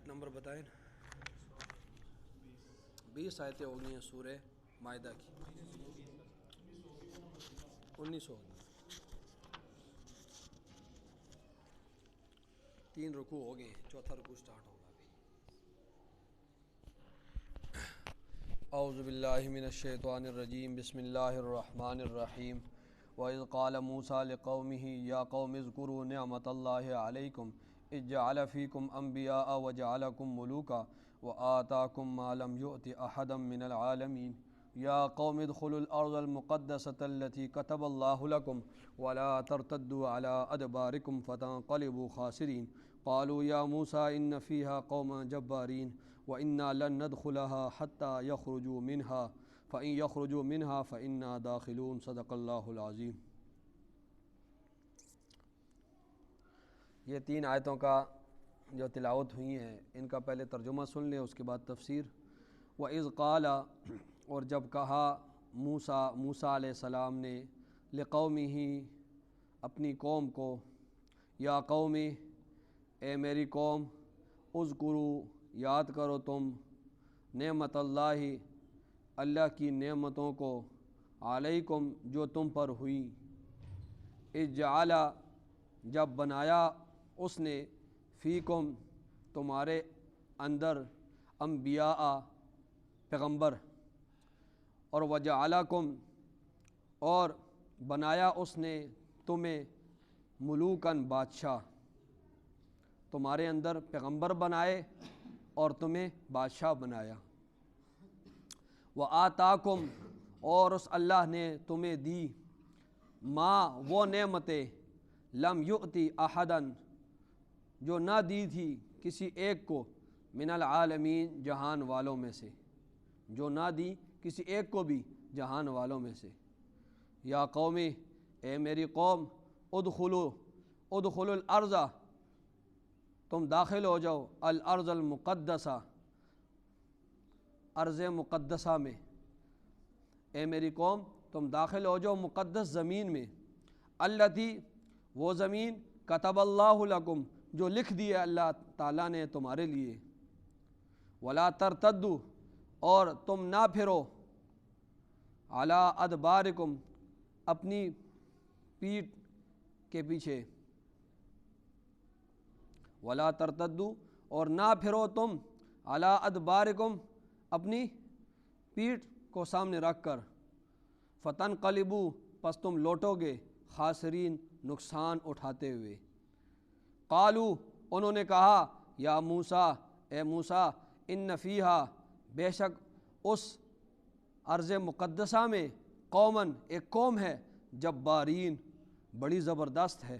Number بتائیں. 20 آیتیں ہو گئی ہیں سورہ مائدہ کی. 19 ہو گئی. 3 رکوع ہو گئے ہیں, چوتھا رکوع سٹارٹ ہوگا ابھی. اعوذ باللہ من الشیطان الرجیم. بسم اللہ الرحمن الرحیم. وَإِذْ قَالَ مُوسَىٰ لِقَوْمِهِ يَا قَوْمِ اذْكُرُوا نِعْمَةَ اللَّهِ عَلَيْكُمْ إِذْ جَعَلَ فِيكُمْ أَنْبِيَاءَ وَجَعَلَكُمْ مُلُوكًا وَآتَاكُمْ مَا لَمْ يُؤْتِ أَحَدًا مِنَ الْعَالَمِينَ يَا قَوْمِ ادْخُلُوا الْأَرْضَ الْمُقَدَّسَةَ الَّتِي كَتَبَ اللَّهُ لَكُمْ وَلَا تَرْتَدُّوا عَلَىٰ أَدْبَارِكُمْ فَتَنقَلِبُوا خَاسِرِينَ قَالُوا يَا مُوسَىٰ إِنَّ فِيهَا قَوْمًا جَبَّارِينَ وَإِنَّا لَن نَّدْخُلَهَا حَتَّىٰ يَخْرُجُوا مِنْهَا فَإِن يَخْرُجُوا مِنْهَا فَإِنَّا دَاخِلُونَ. صدق اللہ العظیم. یہ 3 آیتوں کا جو تلاوت ہوئی ہیں ان کا پہلے ترجمہ سن لیں, اس کے بعد تفسیر. وَإِذْ قَالَ, اور جب کہا موسیٰ علیہ السلام نے, لِقَوْمِهِ, اپنی قوم کو, یا قوم, اے میری قوم, اذکروا, یاد کرو تم, نعمت اللہ, اللہ کی نعمتوں کو, علیکم, جو تم پر ہوئی, اذ جعل, جب بنایا اس نے, فیکم, تمہارے اندر, انبیاء, پیغمبر, اور وجعلکم, اور بنایا اس نے تمہیں, ملوکن, بادشاہ, تمہارے اندر پیغمبر بنائے اور تمہیں بادشاہ بنایا. وآتاکم, اور اس اللہ نے تمہیں دی, ما, وہ نعمتیں, لم یؤتی احدا, جو نہ دی تھی کسی ایک کو, من العالمین, جہان والوں میں سے, جو نہ دی کسی ایک کو بھی جہان والوں میں سے. یا قومی, اے میری قوم, ادخلوا الارض, تم داخل ہو جاؤ, الارض المقدسہ, ارض مقدسہ میں, اے میری قوم تم داخل ہو جاؤ مقدس زمین میں, التی, وہ زمین, کتب اللہ لکم, جو لکھ دی ہے اللہ تعالیٰ نے تمہارے لیے, ولا ترتدوا, اور تم نہ پھرو, علی ادبارکم, اپنی پیٹھ کے پیچھے, ولا ترتدوا, اور نہ پھرو تم, علی ادبارکم, اپنی پیٹھ کو سامنے رکھ کر, فتنقلبوا, پس تم لوٹو گے, خاسرین, نقصان اٹھاتے ہوئے. قالوا, انہوں نے کہا, یا موسیٰ, اے موسیٰ, ان فیہا, بے شک اس ارض مقدسہ میں, قوماً, ایک قوم ہے, جبارین, بڑی زبردست ہے,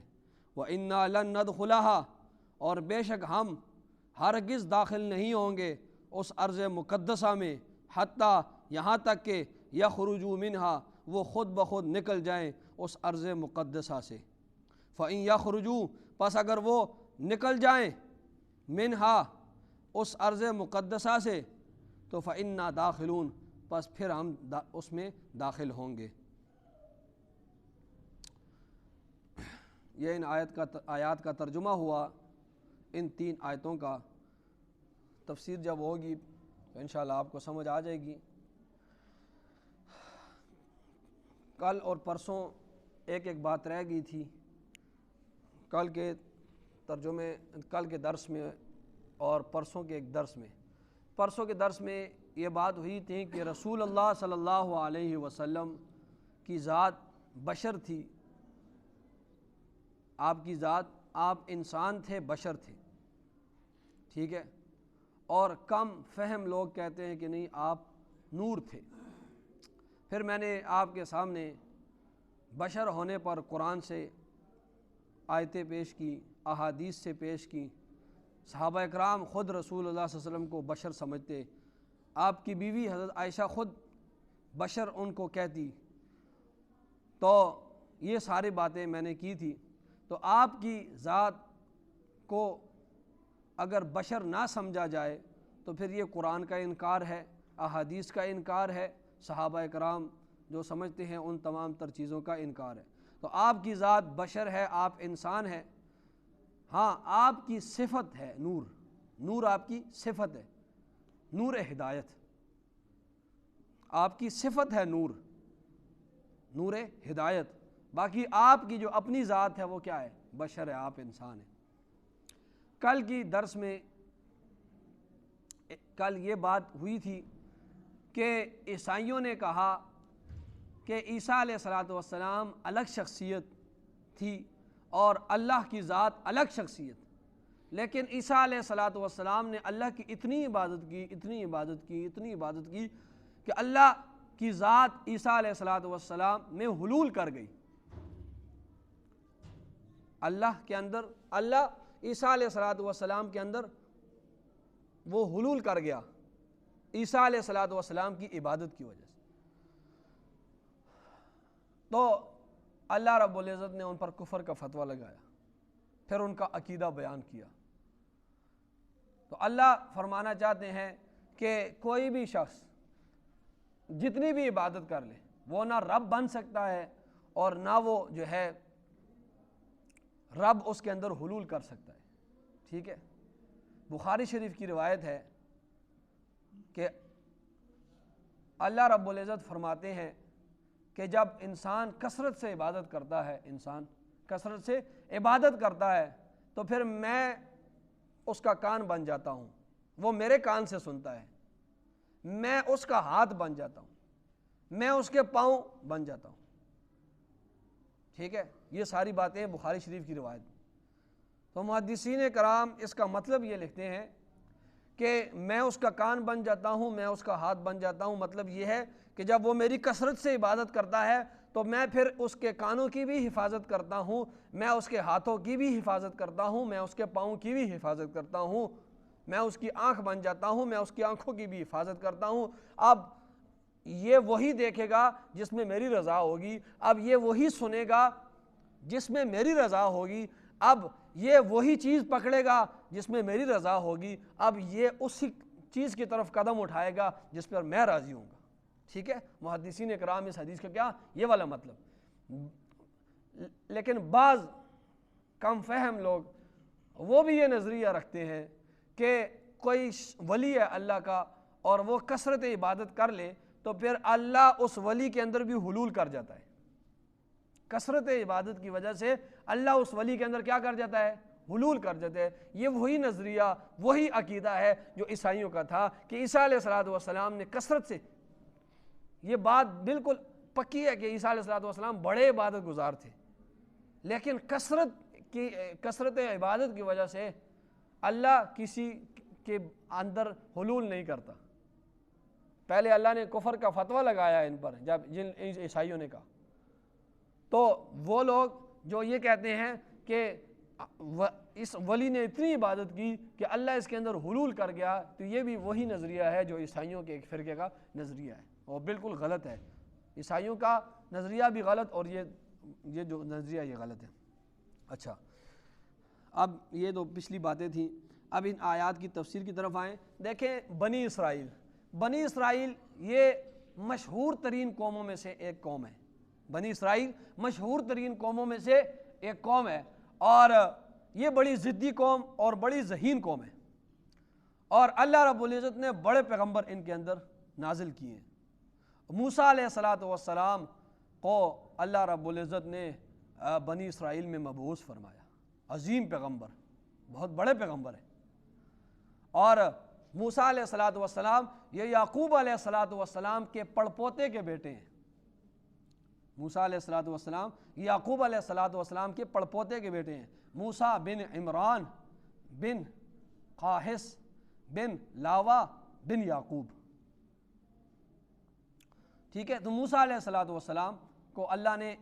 وَإِنَّا لَن نَّدْخُلَهَا, اور بے شک ہم ہرگز داخل نہیں ہوں گے اس ارض مقدسہ میں, حتیٰ, یہاں تک کہ, یخرجوا منہا, وہ خود بخود نکل جائیں اس ارض مقدسہ سے. فَإِن یخرجوا, پس اگر وہ نکل جائیں, منہا, اس ارض مقدسہ سے, تو فَإِنَّا دَاخِلُونَ, پس پھر ہم اس میں داخل ہوں گے. یہ ان آیات کا ترجمہ ہوا. ان 3 آیتوں کا تفسیر جب ہوگی تو انشاءاللہ آپ کو سمجھ آ جائے گی. کل اور پرسوں ایک بات رہ گئی تھی. کل کے ترجمے, کل کے درس میں اور پرسوں کے ایک درس میں. پرسوں کے درس میں یہ بات ہوئی تھی کہ رسول اللہ صلی اللہ علیہ وسلم کی ذات بشر تھی. آپ کی ذات, آپ انسان تھے, بشر تھے, ٹھیک ہے. اور کم فہم لوگ کہتے ہیں کہ نہیں, آپ نور تھے. پھر میں نے آپ کے سامنے بشر ہونے پر قرآن سے آیتیں پیش کی, احادیث سے پیش کی. صحابہ اکرام خود رسول اللہ صلی اللہ علیہ وسلم کو بشر سمجھتے. آپ کی بیوی حضرت عائشہ خود بشر ان کو کہتی. تو یہ ساری باتیں میں نے کی تھی. تو آپ کی ذات کو اگر بشر نہ سمجھا جائے تو پھر یہ قرآن کا انکار ہے, احادیث کا انکار ہے, صحابہ اکرام جو سمجھتے ہیں ان تمام تر چیزوں کا انکار ہے. تو آپ کی ذات بشر ہے, آپ انسان ہے. ہاں, آپ کی صفت ہے نور, نور آپ کی صفت ہے، نور ہدایت آپ کی صفت ہے، نور ہدایت۔ باقی آپ کی جو اپنی ذات ہے وہ کیا ہے؟ بشر ہے، آپ انسان ہیں۔ کل کی درس میں کل یہ بات ہوئی تھی کہ عیسائیوں نے کہا کہ عیسیٰ علیہ السلام الگ شخصیت تھی اور اللہ کی ذات الگ شخصیت، لیکن عیسیٰ علیہ السلام نے اللہ کی اتنی عبادت کی کہ اللہ کی ذات عیسیٰ علیہ السلام میں حلول کر گئی۔ اللہ عیسیٰ علیہ السلام کے اندر وہ حلول کر گیا عیسیٰ علیہ السلام کی عبادت کی وجہ سے۔ تو اللہ رب العزت نے ان پر کفر کا فتویٰ لگایا، پھر ان کا عقیدہ بیان کیا۔ تو اللہ فرمانا چاہتے ہیں کہ کوئی بھی شخص جتنی بھی عبادت کر لے وہ نہ رب بن سکتا ہے اور نہ وہ جو ہے رب اس کے اندر حلول کر سکتا ہے، ٹھیک ہے۔ بخاری شریف کی روایت ہے کہ اللہ رب العزت فرماتے ہیں کہ جب انسان کثرت سے عبادت کرتا ہے تو پھر میں اس کا کان بن جاتا ہوں، وہ میرے کان سے سنتا ہے، میں اس کا ہاتھ بن جاتا ہوں، میں اس کے پاؤں بن جاتا ہوں، ٹھیک ہے۔ یہ ساری باتیں بخاری شریف کی روایت میں۔ تو محدثین کرام اس کا مطلب یہ لکھتے ہیں کہ میں اس کا کان بن جاتا ہوں، میں اس کا ہاتھ بن جاتا ہوں، مطلب یہ ہے کہ جب وہ میری کثرت سے عبادت کرتا ہے تو میں پھر اس کے کانوں کی بھی حفاظت کرتا ہوں، میں اس کے ہاتھوں کی بھی حفاظت کرتا ہوں، میں اس کے پاؤں کی بھی حفاظت کرتا ہوں، میں اس کی آنکھ بن جاتا ہوں، میں اس کی آنکھوں کی بھی حفاظت کرتا ہوں۔ اب یہ وہی دیکھے گا جس میں میری رضا ہوگی، اب یہ وہی سنے گا جس میں میری رضا ہوگی، اب یہ وہی چیز پکڑے گا جس میں میری رضا ہوگی، اب یہ اسی چیز کی طرف قدم اٹھائے گا جس پر میں راضی ہوں گا، ٹھیک ہے۔ محدثین کرام اس حدیث کا کیا یہ والا مطلب۔ لیکن بعض کم فہم لوگ وہ بھی یہ نظریہ رکھتے ہیں کہ کوئی ولی ہے اللہ کا اور وہ کثرت عبادت کر لے تو پھر اللہ اس ولی کے اندر بھی حلول کر جاتا ہے، کثرت عبادت کی وجہ سے اللہ اس ولی کے اندر کیا کر جاتا ہے؟ حلول کر جاتا ہے۔ یہ وہی نظریہ، وہی عقیدہ ہے جو عیسائیوں کا تھا کہ عیسیٰ علیہ السلام نے کثرت سے، یہ بات بالکل پکی ہے کہ عیسیٰ علیہ السلام بڑے عبادت گزار تھے، لیکن کثرت عبادت کی وجہ سے اللہ کسی کے اندر حلول نہیں کرتا۔ پہلے اللہ نے کفر کا فتویٰ لگایا ان پر، جب جن عیسائیوں نے کہا، تو وہ لوگ جو یہ کہتے ہیں کہ اس ولی نے اتنی عبادت کی کہ اللہ اس کے اندر حلول کر گیا، تو یہ بھی وہی نظریہ ہے جو عیسائیوں کے ایک فرقے کا نظریہ ہے، اور بالکل غلط ہے۔ عیسائیوں کا نظریہ بھی غلط اور یہ جو نظریہ یہ غلط ہے۔ اچھا، اب یہ تو پچھلی باتیں تھیں، اب ان آیات کی تفسیر کی طرف آئیں۔ دیکھیں بنی اسرائیل یہ مشہور ترین قوموں میں سے ایک قوم ہے۔ بنی اسرائیل مشہور ترین قوموں میں سے ایک قوم ہے، اور یہ بڑی ضدی قوم اور بڑی ذہین قوم ہے، اور اللہ رب العزت نے بڑے پیغمبر ان کے اندر نازل کیے ہیں۔ موسیٰ علیہ السلام کو اللہ رب العزت نے بنی اسرائیل میں مبعوث فرمایا، عظیم پیغمبر، بہت بڑے پیغمبر ہیں۔ اور موسیٰ علیہ السلام یہ یعقوب علیہ السلام کے پڑپوتے کے بیٹے ہیں۔ موسیٰ علیہ السلام یعقوب علیہ السلام کے پڑپوتے کے بیٹے ہیں، موسیٰ بن عمران بن قاہس بن لاوا بن یعقوب، ٹھیک ہے۔ تو موسیٰ علیہ السلام کو اللہ نے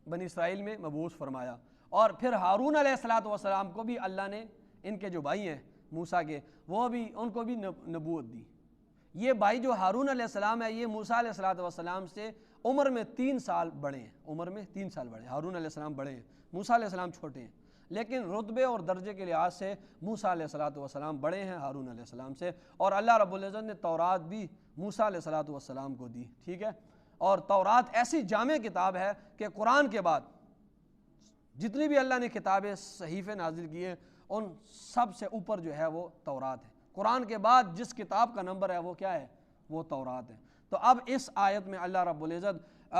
بنی اسرائیل میں مبعوث فرمایا، اور پھر ہارون علیہ السلام کو بھی اللہ نے، ان کے جو بھائی ہیں موسیٰ کے، وہ بھی ان کو بھی نبوت دی۔ یہ بھائی جو ہارون علیہ السلام ہے یہ موسیٰ علیہ السلام سے عمر میں 3 سال بڑے ہیں، ہارون علیہ السلام بڑے ہیں، موسیٰ علیہ السلام چھوٹے ہیں، لیکن رتبے اور درجے کے لحاظ سے موسیٰ علیہ السلام بڑے ہیں ہارون علیہ السلام سے۔ اور اللہ رب العزت نے تورات بھی موسیٰ علیہ السلام کو دی، ٹھیک ہے۔ اور تورات ایسی جامع کتاب ہے کہ قرآن کے بعد جتنی بھی اللہ نے کتابیں صحیفے نازل کیے ان سب سے اوپر جو ہے وہ تورات ہے. قرآن کے بعد جس کتاب کا نمبر ہے وہ کیا ہے؟ وہ تورات ہے. تو اب اس آیت میں اللہ رب العزت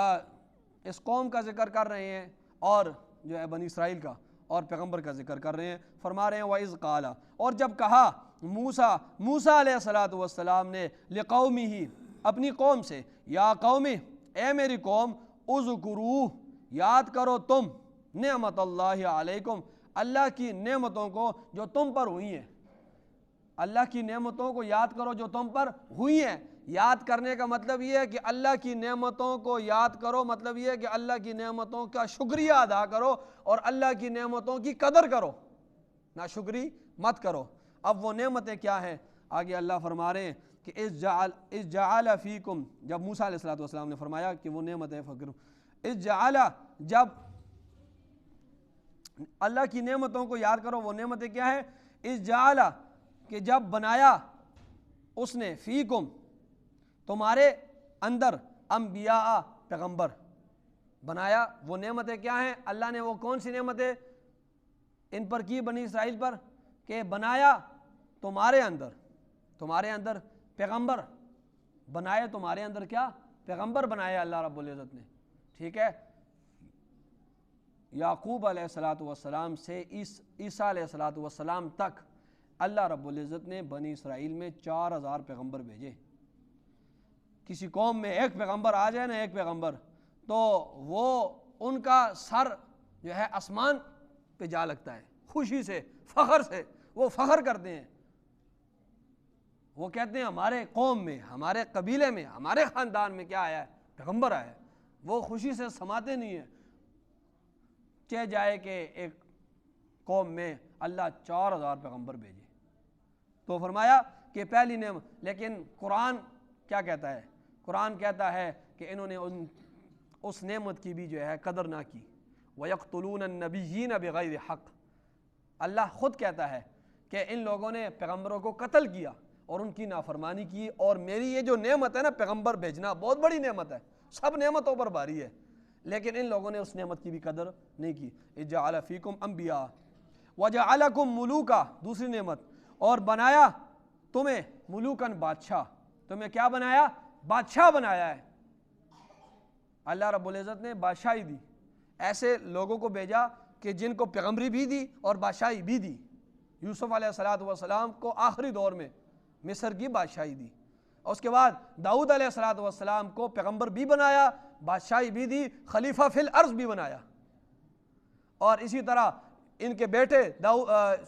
اس قوم کا ذکر کر رہے ہیں اور جو ہے بنی اسرائیل کا اور پیغمبر کا ذکر کر رہے ہیں. فرما رہے ہیں وَإِذْ قَالَ، اور جب کہا موسیٰ علیہ السلام نے لِقَوْمِهِ، اپنی قوم سے، یا قوم، اے میری قوم، اذکروا، یاد کرو تم، نعمت اللہ علیکم، اللہ کی نعمتوں کو جو تم پر ہوئی ہیں. اللہ کی نعمتوں کو یاد کرو جو تم پر ہوئی ہیں. یاد کرنے کا مطلب یہ ہے کہ اللہ کی نعمتوں کو یاد کرو، مطلب یہ ہے کہ اللہ کی نعمتوں کا شکریہ ادا کرو اور اللہ کی نعمتوں کی قدر کرو، ناشکری مت کرو. اب وہ نعمتیں کیا ہیں؟ آگے اللہ فرما رہے ہیں کہ اذ جعل فیکم، جب موسیٰ علیہ السلام نے فرمایا کہ وہ نعمتیں فکر، اذ جعل، جب اللہ کی نعمتوں کو یاد کرو، وہ نعمتیں کیا ہیں؟ اذ جعل، کہ جب بنایا اس نے، فیکم، تمہارے اندر، انبیاء، پیغمبر بنایا. وہ نعمتیں کیا ہیں؟ اللہ نے وہ کون سی نعمتیں ان پر کی؟ بنی اسرائیل پر، کہ بنایا تمہارے اندر پیغمبر بنائے. تمہارے اندر کیا؟ پیغمبر بنائے اللہ رب العزت نے. ٹھیک ہے، یعقوب علیہ السلام سے عیسیٰ علیہ السلام تک اللہ رب العزت نے بنی اسرائیل میں 4000 پیغمبر بھیجے. کسی قوم میں ایک پیغمبر آ جائے نا، ایک پیغمبر، تو وہ ان کا سر جو ہے آسمان پہ جا لگتا ہے. خوشی سے، فخر سے وہ فخر کرتے ہیں. وہ کہتے ہیں ہمارے قوم میں، ہمارے قبیلے میں، ہمارے خاندان میں کیا آیا ہے؟ پیغمبر آیا ہے. وہ خوشی سے سماتے نہیں ہیں. چہ جائے کہ ایک قوم میں اللہ 4000 پیغمبر بھیجے. تو فرمایا کہ پہلی نعمت. لیکن قرآن کیا کہتا ہے؟ قرآن کہتا ہے کہ انہوں نے اس نعمت کی بھی جو ہے قدر نہ کی. وَيَقْتُلُونَ النَّبِيِّينَ بِغَيْرِ حق. اللہ خود کہتا ہے کہ ان لوگوں نے پیغمبروں کو قتل کیا اور ان کی نافرمانی کی. اور میری یہ جو نعمت ہے نا، پیغمبر بھیجنا، بہت بڑی نعمت ہے، سب نعمتوں پر بھاری ہے، لیکن ان لوگوں نے اس نعمت کی بھی قدر نہیں کی. اجعل فیکم انبیاء وجعلکم ملوکا، دوسری نعمت، اور بنایا تمہیں ملوکن، بادشاہ. تمہیں کیا بنایا؟ بادشاہ بنایا ہے. اللہ رب العزت نے بادشاہی دی. ایسے لوگوں کو بھیجا کہ جن کو پیغمبری بھی دی اور بادشاہی بھی دی. یوسف علیہ السلام کو آخری دور میں مصر کی بادشاہی دی. اور اس کے بعد داؤد علیہ السلام کو پیغمبر بھی بنایا، بادشاہی بھی دی، خلیفہ فی الارض بھی بنایا. اور اسی طرح ان کے بیٹے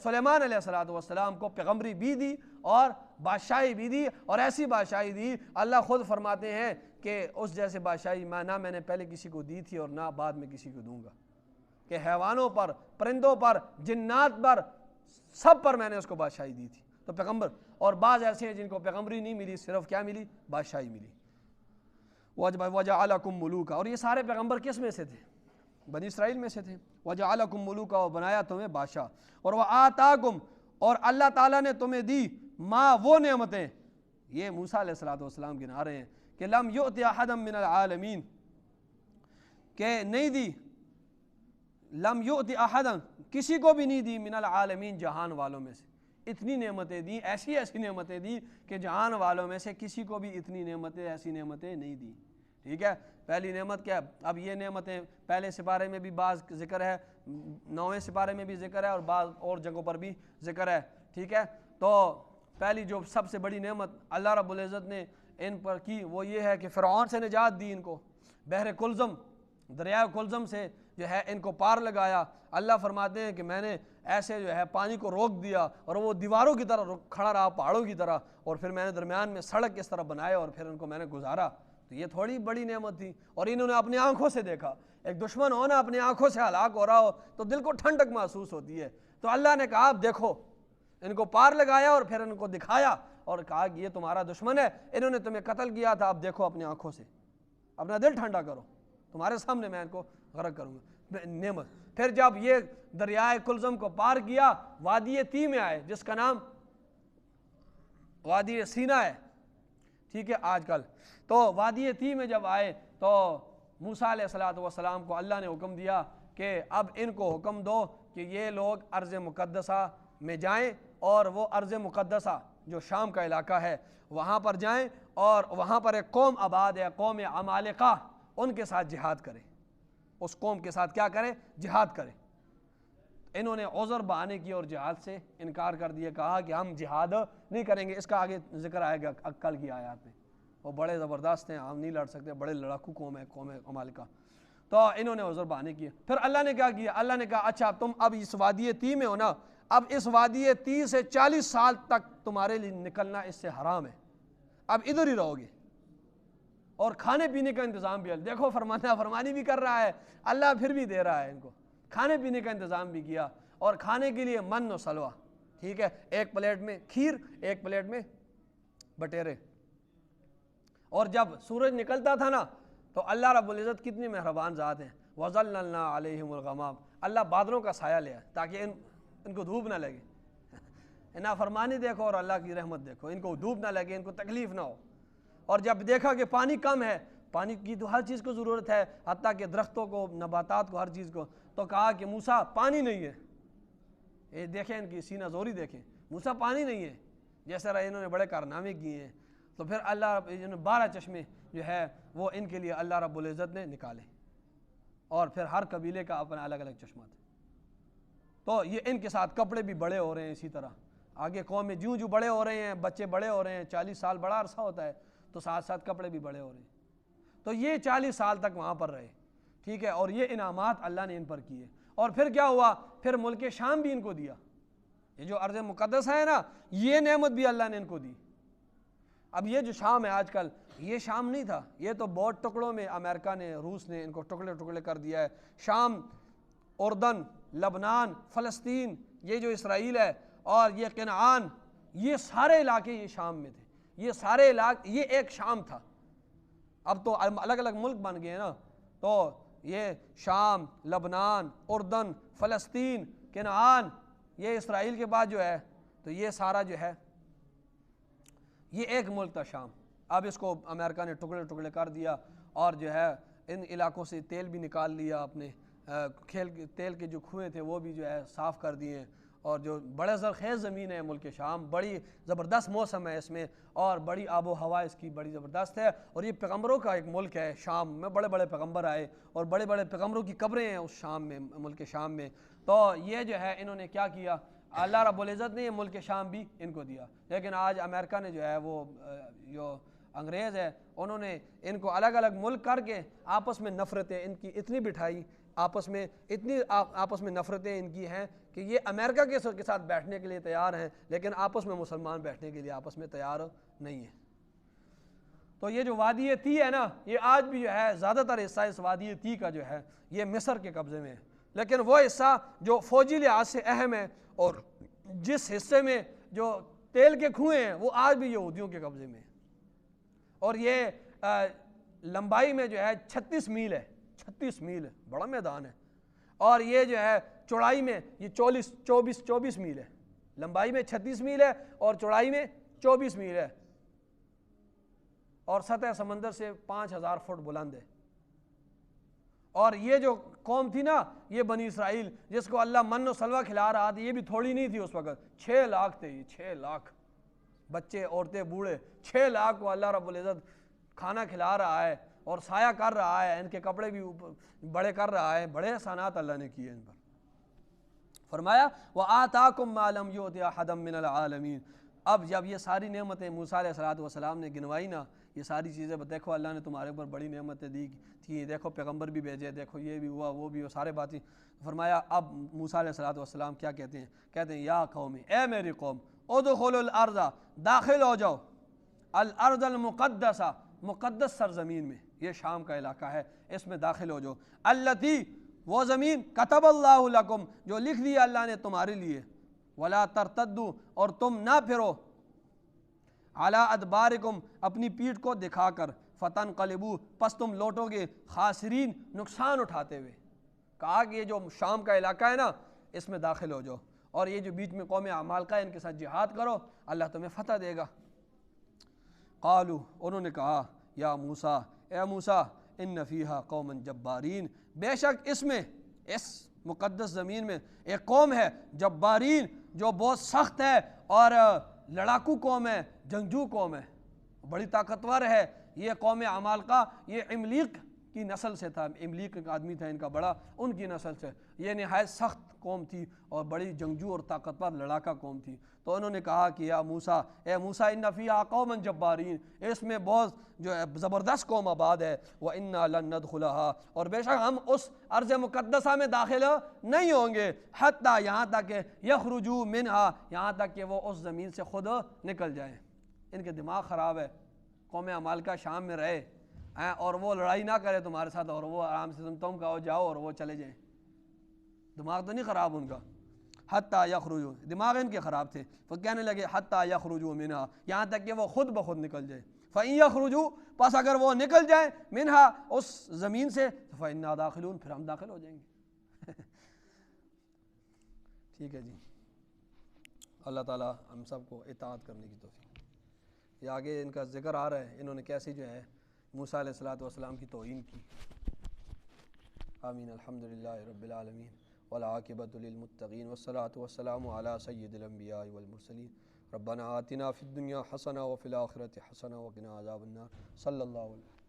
سلیمان علیہ السلام کو پیغمبری بھی دی اور بادشاہی بھی دی. اور ایسی بادشاہی دی، اللہ خود فرماتے ہیں کہ اس جیسے بادشاہی نہ میں نے پہلے کسی کو دی تھی اور نہ بعد میں کسی کو دوں گا، کہ حیوانوں پر، پرندوں پر، جنات پر، سب پر میں نے اس کو بادشاہی دی تھی. تو پیغمبر، اور بعض ایسے ہیں جن کو پیغمبری نہیں ملی، صرف کیا ملی؟ بادشاہی ملی. وَجَعَلَكُمْ مُلُوكًا، اور یہ سارے پیغمبر کس میں سے تھے؟ بنی اسرائیل میں سے تھے. وَجَعَلَكُمْ مُلُوكًا، اور بنایا تمہیں بادشاہ. اور وَآتَاكُمْ، اور اللہ تعالیٰ نے تمہیں دی، ما، وہ نعمتیں. یہ موسیٰ علیہ السلام گنا رہے ہیں کہ لم یؤت احدا من العالمین، کہ نہیں دی، لم یؤت احدا، کسی کو بھی نہیں دی، من العالمین، جہان والوں میں سے. اتنی نعمتیں دی، ایسی نعمتیں دی کہ جہان والوں میں سے کسی کو بھی اتنی نعمتیں، ایسی نعمتیں نہیں دی. ٹھیک ہے، پہلی نعمت کیا؟ اب یہ نعمتیں پہلے سپارے میں بھی بعض ذکر ہے، 9ویں سپارے میں بھی ذکر ہے اور بعض اور جگہوں پر بھی ذکر ہے. ٹھیک ہے، تو پہلی جو سب سے بڑی نعمت اللہ رب العزت نے ان پر کی وہ یہ ہے کہ فرعون سے نجات دی ان کو. بحر کلزم، دریائے کلزم سے جو ہے ان کو پار لگایا. اللہ فرماتے ہیں کہ میں نے ایسے جو ہے پانی کو روک دیا اور وہ دیواروں کی طرح کھڑا رہا، پہاڑوں کی طرح، اور پھر میں نے درمیان میں سڑک اس طرح بنائے اور پھر ان کو میں نے گزارا. تو یہ تھوڑی بڑی نعمت تھی. اور انہوں نے اپنی آنکھوں سے دیکھا. ایک دشمن ہو نا، اپنی آنکھوں سے ہلاک ہو رہا ہو تو دل کو ٹھنڈک محسوس ہوتی ہے. تو اللہ نے کہا آپ دیکھو، ان کو پار لگایا اور پھر ان کو دکھایا اور کہا کہ یہ تمہارا دشمن ہے، انہوں نے تمہیں قتل کیا تھا، اب دیکھو اپنی آنکھوں سے، اپنا دل ٹھنڈا کرو، تمہارے سامنے میں ان کو غرق کروں گا. نعمت. پھر جب یہ دریائے کلزم کو پار کیا، وادی تی میں آئے، جس کا نام وادی سینا ہے. ٹھیک ہے، آج کل تو وادی تی میں جب آئے تو موسیٰ علیہ السلام کو اللہ نے حکم دیا کہ اب ان کو حکم دو کہ یہ لوگ ارض مقدسہ میں جائیں اور وہ ارض مقدسہ جو شام کا علاقہ ہے وہاں پر جائیں اور وہاں پر ایک قوم آباد ہے، قوم عمالقہ، ان کے ساتھ جہاد کریں، اس قوم کے ساتھ کیا کریں؟ جہاد کریں۔ انہوں نے عذر بہانے کی اور جہاد سے انکار کر دیا، کہا کہ ہم جہاد نہیں کریں گے۔ اس کا آگے ذکر آئے گا کل کی آیات میں، وہ بڑے زبردست ہیں، ہم نہیں لڑ سکتے، بڑے لڑاکو قوم ہے قوم عمالقہ۔ تو انہوں نے عذر بہانے کیے۔ پھر اللہ نے کیا کیا؟ اللہ نے کہا اچھا تم اب اس وادی تی میں ہو نا، اب اس وادی تی سے 40 سال تک تمہارے لیے نکلنا اس سے حرام ہے، اب ادھر ہی رہو گے، اور کھانے پینے کا انتظام بھی دیکھو، فرمانی بھی کر رہا ہے اللہ، پھر بھی دے رہا ہے ان کو کھانے پینے کا انتظام بھی کیا، اور کھانے کے لیے من و سلوہ، ٹھیک ہے، ایک پلیٹ میں کھیر، ایک پلیٹ میں بٹیرے۔ اور جب سورج نکلتا تھا نا تو اللہ رب العزت کتنی مہربان ذات ہیں، وَظَلَّلْنَا عَلَيْهِمُ الْغَمَامَ، اللہ بادلوں کا سایہ لیا تاکہ ان کو دھوپ نہ لگے۔ نافرمانی دیکھو اور اللہ کی رحمت دیکھو، ان کو دھوپ نہ لگے، ان کو تکلیف نہ ہو۔ اور جب دیکھا کہ پانی کم ہے، پانی کی تو ہر چیز کو ضرورت ہے، حتیٰ کہ درختوں کو، نباتات کو، ہر چیز کو، تو کہا کہ موسیٰ پانی نہیں ہے۔ یہ دیکھیں ان کی سینہ زوری دیکھیں، موسیٰ پانی نہیں ہے، جیسے انہوں نے بڑے کارنامے کیے ہیں۔ تو پھر اللہ 12 چشمے جو ہے وہ ان کے لیے اللہ رب العزت نے نکالے، اور پھر ہر قبیلے کا اپنا الگ الگ چشمہ تھا۔ تو یہ ان کے ساتھ کپڑے بھی بڑے ہو رہے ہیں، اسی طرح آگے قوم میں جو بڑے ہو رہے ہیں، بچے بڑے ہو رہے ہیں، 40 سال بڑا عرصہ ہوتا ہے، تو ساتھ ساتھ کپڑے بھی بڑے ہو رہے ہیں۔ تو یہ 40 سال تک وہاں پر رہے، ٹھیک ہے، اور یہ انعامات اللہ نے ان پر کیے۔ اور پھر کیا ہوا؟ پھر ملک شام بھی ان کو دیا، یہ جو ارض مقدس ہے نا، یہ نعمت بھی اللہ نے ان کو دی۔ اب یہ جو شام ہے آج کل، یہ شام نہیں تھا، یہ تو بہت ٹکڑوں میں امریکہ نے، روس نے ان کو ٹکڑے ٹکڑے کر دیا ہے۔ شام، اردن، لبنان، فلسطین، یہ جو اسرائیل ہے، اور یہ کنعان، یہ سارے علاقے یہ شام میں تھے، یہ سارے علاقے، یہ ایک شام تھا۔ اب تو الگ الگ ملک بن گئے نا، تو یہ شام، لبنان، اردن، فلسطین، کنعان، یہ اسرائیل کے بعد جو ہے، تو یہ سارا جو ہے یہ ایک ملک تھا شام۔ اب اس کو امریکہ نے ٹکڑے ٹکڑے کر دیا، اور جو ہے ان علاقوں سے تیل بھی نکال لیا، اپنے تیل کے جو کنویں تھے وہ بھی جو ہے صاف کر دیے، اور جو بڑے زرخیز زمین ہے ملک شام، بڑی زبردست موسم ہے اس میں، اور بڑی آب و ہوا اس کی بڑی زبردست ہے، اور یہ پیغمبروں کا ایک ملک ہے شام میں، بڑے بڑے پیغمبر آئے، اور بڑے بڑے پیغمبروں کی قبریں ہیں اس شام میں، ملک شام میں۔ تو یہ جو ہے انہوں نے کیا کیا؟ اللہ رب العزت نے یہ ملک شام بھی ان کو دیا، لیکن آج امریکہ نے جو ہے وہ جو انگریز ہے، انہوں نے ان کو الگ الگ ملک کر کے آپس میں نفرتیں ان کی اتنی بٹھائی، آپس میں نفرتیں ان کی ہیں کہ یہ امریکہ کے ساتھ بیٹھنے کے لیے تیار ہیں، لیکن آپس میں مسلمان بیٹھنے کے لیے آپس میں تیار نہیں ہیں۔ تو یہ جو وادی تی ہے نا، یہ آج بھی جو ہے زیادہ تر حصہ اس وادی تی کا جو ہے یہ مصر کے قبضے میں ہے، لیکن وہ حصہ جو فوجی لحاظ سے اہم ہے، اور جس حصے میں جو تیل کے کنویں ہیں، وہ آج بھی یہودیوں کے قبضے میں ہے، اور یہ لمبائی میں جو ہے 36 میل ہے، 36 میل ہے، بڑا میدان ہے، اور یہ جو ہے چوڑائی میں یہ 24 میل ہے، لمبائی میں 36 میل ہے اور چوڑائی میں 24 میل ہے، اور سطح سمندر سے 5000 فٹ بلند ہے۔ اور یہ جو قوم تھی نا، یہ بنی اسرائیل، جس کو اللہ من و سلوہ کھلا رہا تھا، یہ بھی تھوڑی نہیں تھی اس وقت، 6 لاکھ تھے، یہ 6 لاکھ بچے، عورتیں، بوڑھے، 6 لاکھ کو اللہ رب العزت کھانا کھلا رہا ہے اور سایہ کر رہا ہے، ان کے کپڑے بھی بڑے کر رہا ہے، بڑے احسانات اللہ نے کیے ان پر۔ فرمایا وَآتَاكُم مَّا لَمْ يُؤْتِ أَحَدًا مِّنَ الْعَالَمِينَ۔ اب جب یہ ساری نعمتیں موسیٰ علیہ السلام نے گنوائی نا، یہ ساری چیزیں، دیکھو اللہ نے تمہارے اوپر بڑی نعمتیں دی تھیں، دیکھو پیغمبر بھی بھیجے، دیکھو یہ بھی ہوا، وہ بھی ہوا، سارے باتیں۔ فرمایا اب موسیٰ علیہ السلام کیا کہتے ہیں؟ کہتے ہیں یا قومی، اے میری قوم، ادخلوا الارض، داخل ہو جاؤ، الارض المقدسہ، مقدس سرزمین میں، یہ شام کا علاقہ ہے، اس میں داخل ہو جاؤ، التی، وہ زمین، کتب اللہ لکم، جو لکھ دیا اللہ نے تمہارے لیے، ولا ترتدوا، اور تم نہ پھرو، علی ادبارکم، اپنی پیٹھ کو دکھا کر، فتنقلبوا، پس تم لوٹو گے، خاسرین، نقصان اٹھاتے ہوئے۔ کہا کہ یہ جو شام کا علاقہ ہے نا، اس میں داخل ہو جاؤ، اور یہ جو بیچ میں قوم عمالقہ ہے ان کے ساتھ جہاد کرو، اللہ تمہیں فتح دے گا۔ قالوا، انہوں نے کہا یا موسیٰ، اے موسیٰ، ان فیہا قوما جبارین، بے شک اس میں اس مقدس زمین میں ایک قوم ہے جبارین جو بہت سخت ہے اور لڑاکو قوم ہے، جنگجو قوم ہے، بڑی طاقتور ہے۔ یہ قوم عمالقہ یہ عملیق کی نسل سے تھا، عملیق ایک آدمی تھا ان کا بڑا، ان کی نسل سے، یہ نہایت سخت قوم تھی اور بڑی جنگجو اور طاقتور لڑاکا قوم تھی۔ تو انہوں نے کہا کہ یا موسیٰ، اے موسیٰ ان فیہا قوما جبارین، اس میں بہت جو ہے زبردست قوم آباد ہے، وَإِنَّا لَن نَدْخُلَهَا، اور بے شک ہم اس ارض مقدسہ میں داخل نہیں ہوں گے، حتیٰ یہاں تک کہ یخرجوا منہا، یہاں تک کہ وہ اس زمین سے خود نکل جائیں۔ ان کے دماغ خراب ہے، قوم عمالقہ شام میں رہے اور وہ لڑائی نہ کرے تمہارے ساتھ اور وہ آرام سے تم کہو جاؤ اور وہ چلے جائیں، دماغ تو نہیں خراب ان کا۔ حتیٰ یخرجوا، دماغ ان کے خراب تھے، وہ کہنے لگے حتیٰ یخرجوا منہا، یہاں تک کہ وہ خود بخود نکل جائے۔ فَإِن یخرجوا، پس اگر وہ نکل جائیں منہا، اس زمین سے، فَإِنَّا دَاخِلُونَ، پھر ہم داخل ہو جائیں گے۔ ٹھیک ہے جی، اللہ تعالیٰ ہم سب کو اطاعت کرنے کی توفیق۔ یہ آگے ان کا ذکر آ رہا ہے انہوں نے کیسے جو ہے موسیٰ علیہ السلام کی توہین کی۔ آمین۔ الحمدللہ رب العالمین والعاقبۃ للمتقین والصلاۃ والسلام علی سید الانبیاء والمرسلین۔ ربنا آتنا فی الدنیا حسنہ وفی الآخرۃ حسنہ وقنا عذاب النار۔ صلی اللہ علیہ وسلم۔